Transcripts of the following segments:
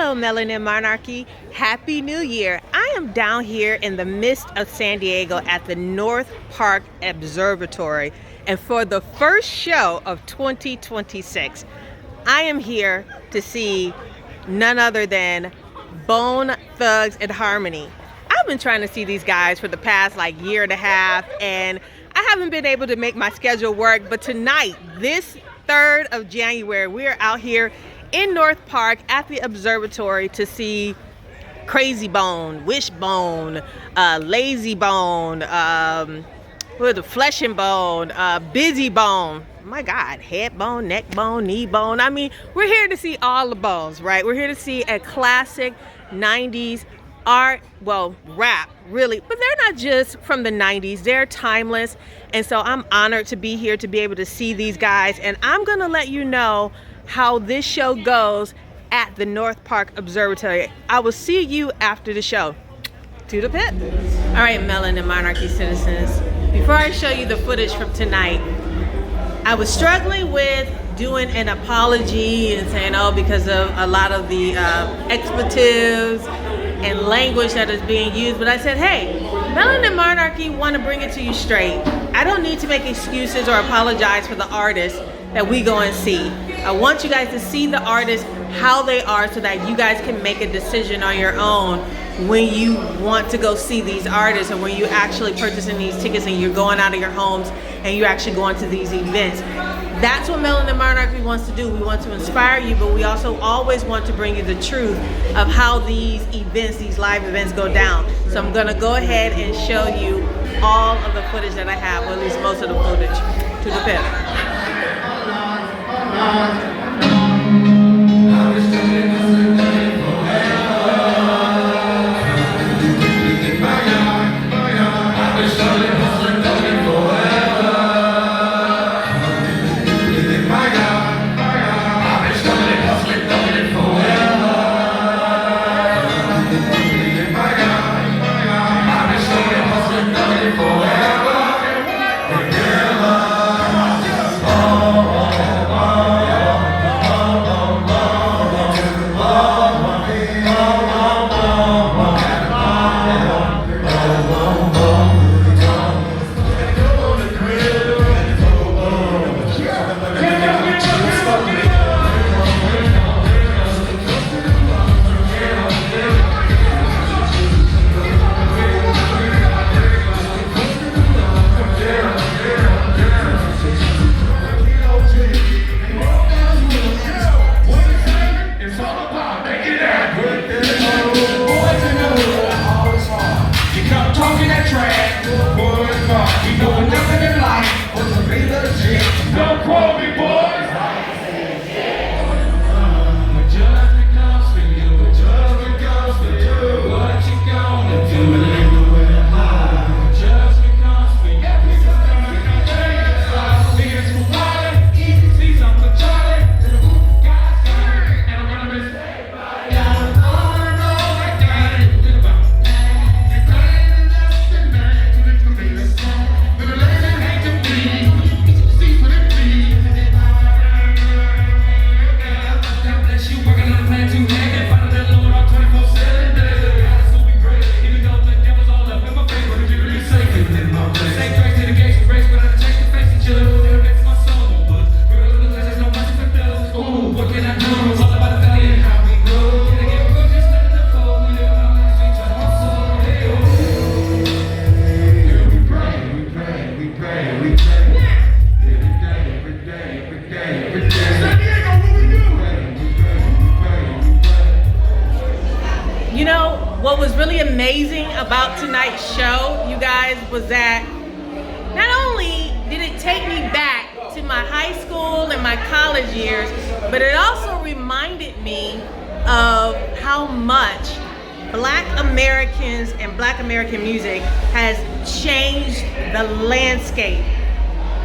Hello, Melanin Monarchy. Happy New Year. I am down here in the midst of San Diego at the North Park Observatory. And for the first show of 2026, I am here to see none other than Bone Thugs-n-Harmony. I've been trying to see these guys for the past year and a half, and I haven't been able to make my schedule work. But tonight, this 3rd of January, we are out here in North Park at the observatory to see Crazy Bone, Wishbone, Lazy Bone, the Flesh and Bone, Busy Bone. My God, head bone, neck bone, knee bone. I mean, we're here to see all the bones, right? We're here to see a classic 90s art, well, rap, really. But they're not just from the 90s, they're timeless. And so I'm honored to be here to be able to see these guys. And I'm gonna let you know how this show goes at the North Park Observatory. I will see you after the show. To the pit. All right, Melanin Monarchy citizens. Before I show you the footage from tonight, I was struggling with doing an apology and saying, oh, because of a lot of the expletives and language that is being used. But I said, hey, Melanin Monarchy want to bring it to you straight. I don't need to make excuses or apologize for the artists that we go and see. I want you guys to see the artists how they are so that you guys can make a decision on your own when you want to go see these artists, and when you actually purchasing these tickets and you're going out of your homes and you're actually going to these events. That's what Melanin Monarchy wants to do. We want to inspire you, but we also always want to bring you the truth of how these events, these live events go down. So I'm gonna go ahead and show you all of the footage that I have, or at least most of the footage. To the pit. What was really amazing about tonight's show, you guys, was that not only did it take me back to my high school and my college years, but it also reminded me of how much Black Americans and Black American music has changed the landscape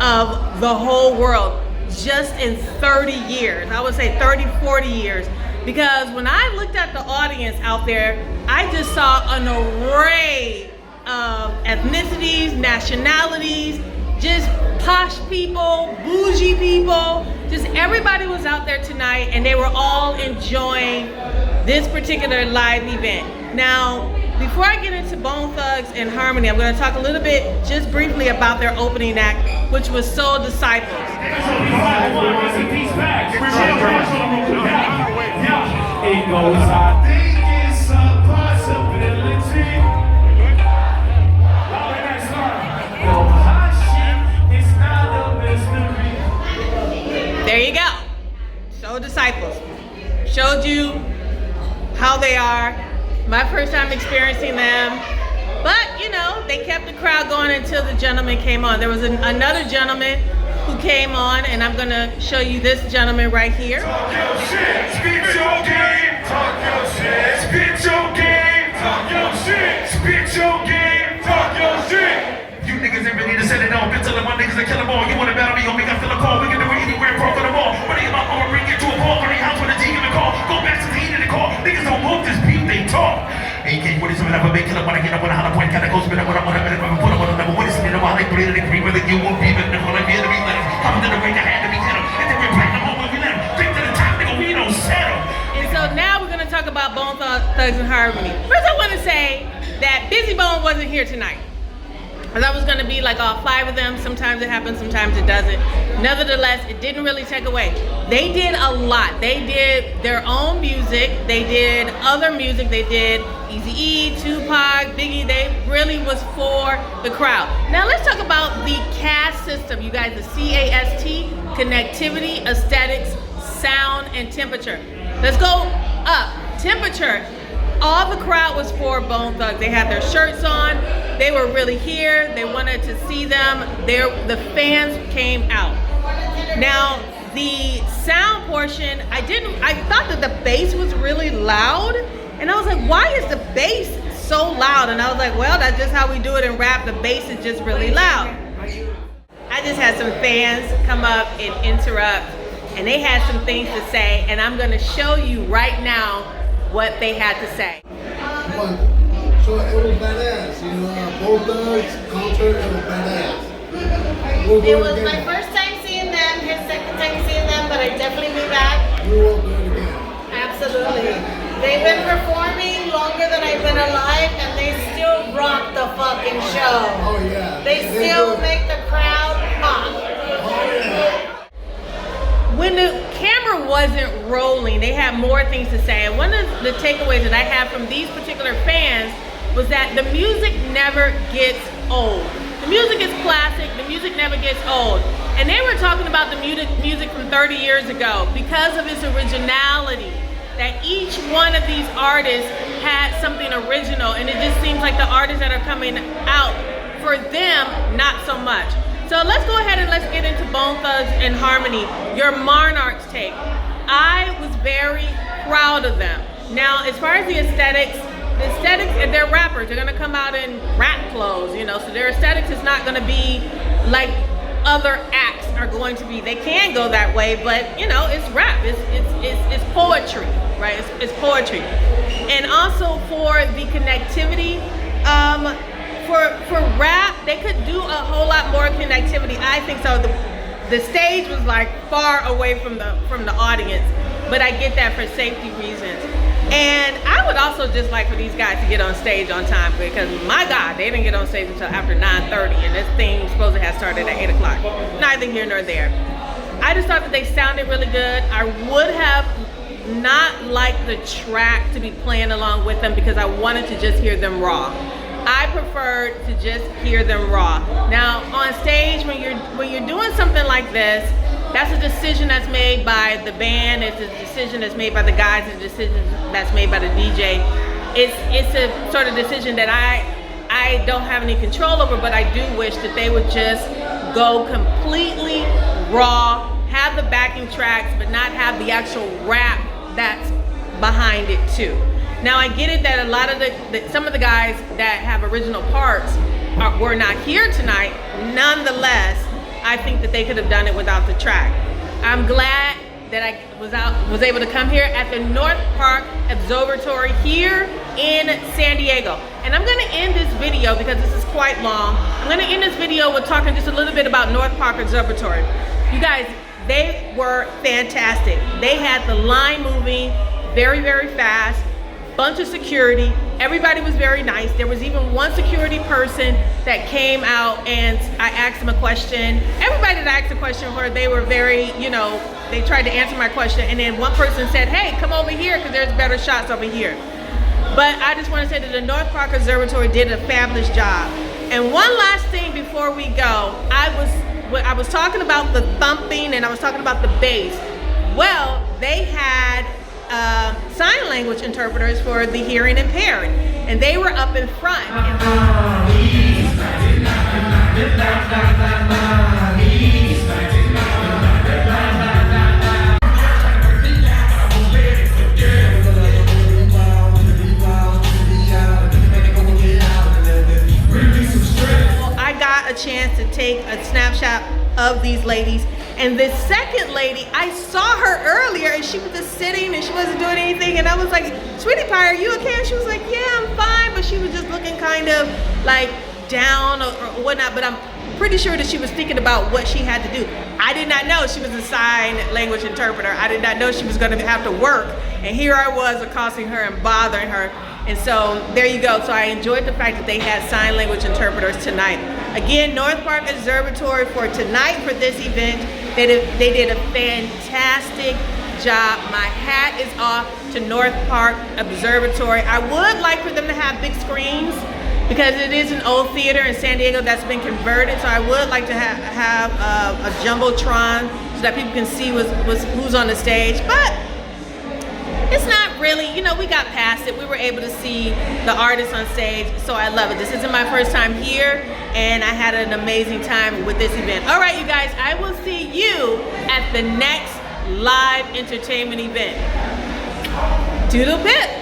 of the whole world just in 30 years. I would say 30, 40 years. Because when I looked at the audience out there, I just saw an array of ethnicities, nationalities, just posh people, bougie people, just everybody was out there tonight, and they were all enjoying this particular live event. Now, before I get into Bone Thugs and Harmony, I'm going to talk a little bit, just briefly, about their opening act, which was Soul Disciples. It goes, I think it's a possibility. There you go. Soul Disciples. Showed you how they are. My first time experiencing them. But, you know, they kept the crowd going until the gentleman came on. There was another gentleman who came on, and I'm going to show you this gentleman right here. Talk your shit, spit your game. Talk your shit, spit your game. Talk your shit, spit your game. Talk your shit. You niggas ain't ready to set it on. Been telling my niggas to kill them all. You wanna battle me, you make I feel a call. We can do it anywhere, pro for the ball. Ready in my arm, bring it to a ball. Bring house with a G, give a call. Go back to the heat of the call. Niggas don't move this beat, they talk. AK-47, I'm a big killer. When I get up on a hot point, kinda go spin up when I'm on a minute. I'm put up on a number one. It's in the while they breathe and agree. Whether you won't be, but when I get to be let him. Come to the ring, I had to be hit him. And then we're playing the home when we let him. Think to the top, nigga, we don't settle. And so now we're going to talk about Bone Thugs and Harmony. First, I want to say that Busy Bone wasn't here tonight. That was going to be like all 5 of them. Sometimes it happens, sometimes it doesn't. Nevertheless, it didn't really take away. They did a lot. They did their own music. They did other music. They did Eazy-E, Tupac, Biggie. They really was for the crowd. Now let's talk about the CAST system, you guys. The CAST, connectivity, aesthetics, sound, and temperature. Let's go up. Temperature. All the crowd was for Bone Thugs. They had their shirts on. They were really here. They wanted to see them. The fans came out. Now, the sound portion, I thought that the bass was really loud. And I was like, why is the bass so loud? And I was like, well, that's just how we do it in rap. The bass is just really loud. I just had some fans come up and interrupt. And they had some things to say. And I'm going to show you right now what they had to say. So it was badass, you know, Bone Thugs concert, it was badass. It was my first time seeing them, his second time seeing them, but I definitely be back. We will do it again. Absolutely. They've been performing longer than I've been alive, and they still rock the fucking show. Oh yeah. They still make the crowd pop. Oh yeah. When the camera wasn't rolling, they had more things to say. And one of the takeaways that I had from these particular fans was that the music never gets old. The music is classic, the music never gets old. And they were talking about the music from 30 years ago because of its originality, that each one of these artists had something original, and it just seems like the artists that are coming out, for them, not so much. So let's go ahead and let's get into Bone Thugs and Harmony, your Monarchs take. I was very proud of them. Now, as far as the aesthetics, they're rappers. They're gonna come out in rap clothes, you know, so their aesthetics is not gonna be like other acts are going to be. They can go that way, but you know, it's rap, it's poetry, right? It's poetry. And also for the connectivity, for rap, they could do a whole lot more connectivity. I think so. The stage was like far away from the audience, but I get that for safety reasons. And I would also just like for these guys to get on stage on time, because my God, they didn't get on stage until after 9:30, and this thing was supposed to have started at 8 o'clock. Neither here nor there. I just thought that they sounded really good. I would have not liked the track to be playing along with them because I wanted to just hear them raw. I preferred to just hear them raw. Now on stage, when you're doing something like this, that's a decision that's made by the band. It's a decision that's made by the guys. It's a decision that's made by the DJ. It's a sort of decision that I don't have any control over, but I do wish that they would just go completely raw, have the backing tracks, but not have the actual rap that's behind it too. Now I get it that a lot of some of the guys that have original parts were not here tonight. Nonetheless, I think that they could have done it without the track. I'm glad that I was able to come here at the North Park Observatory here in San Diego. And I'm gonna end this video because this is quite long. I'm gonna end this video with talking just a little bit about North Park Observatory. You guys, they were fantastic. They had the line moving. very, very fast. Bunch of security. Everybody was very nice. There was even one security person that came out and I asked him a question. Everybody that I asked a question for, they were very, they tried to answer my question. And then one person said, hey, come over here because there's better shots over here. But I just want to say that the North Park Observatory did a fabulous job. And one last thing before we go, I was talking about the thumping and I was talking about the bass. Well, they had sign language interpreters for the hearing impaired, and they were up in front. I got a chance to take a snapshot of these ladies. And this second lady, I saw her earlier and she was just sitting and she wasn't doing anything. And I was like, sweetie pie, are you okay? And she was like, yeah, I'm fine. But she was just looking kind of like down or whatnot. But I'm pretty sure that she was thinking about what she had to do. I did not know she was a sign language interpreter. I did not know she was going to have to work. And here I was accosting her and bothering her. And so there you go. So I enjoyed the fact that they had sign language interpreters tonight. Again, North Park Observatory for tonight for this event. They did a fantastic job. My hat is off to North Park Observatory. I would like for them to have big screens because it is an old theater in San Diego that's been converted. So I would like to have a jumbotron so that people can see who's on the stage. But it's not really, we got past it. We were able to see the artists on stage, so I love it. This isn't my first time here, and I had an amazing time with this event. All right, you guys, I will see you at the next live entertainment event. Doodle pip.